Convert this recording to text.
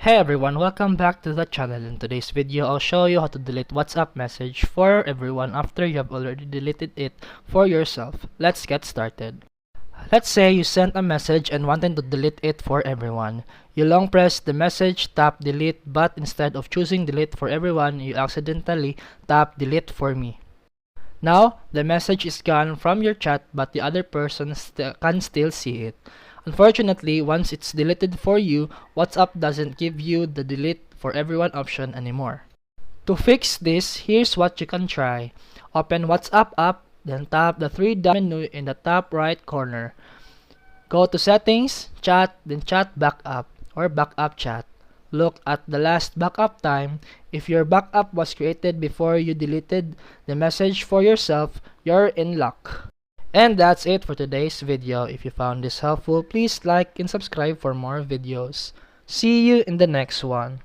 Hey everyone, welcome back to the channel. In today's video, I'll show you how to delete WhatsApp message for everyone after you have already deleted it for yourself. Let's get started. Let's say you sent a message and wanted to delete it for everyone. You long press the message, tap delete, but instead of choosing delete for everyone, you accidentally tap delete for me. Now, the message is gone from your chat, but the other person can still see it. Unfortunately, once it's deleted for you, WhatsApp doesn't give you the delete for everyone option anymore. To fix this, here's what you can try. Open WhatsApp app, then tap the three-dot menu in the top right corner. Go to Settings, Chat, then Chat Backup or Backup Chat. Look at the last backup time. If your backup was created before you deleted the message for yourself, you're in luck. And that's it for today's video. If you found this helpful, please like and subscribe for more videos. See you in the next one.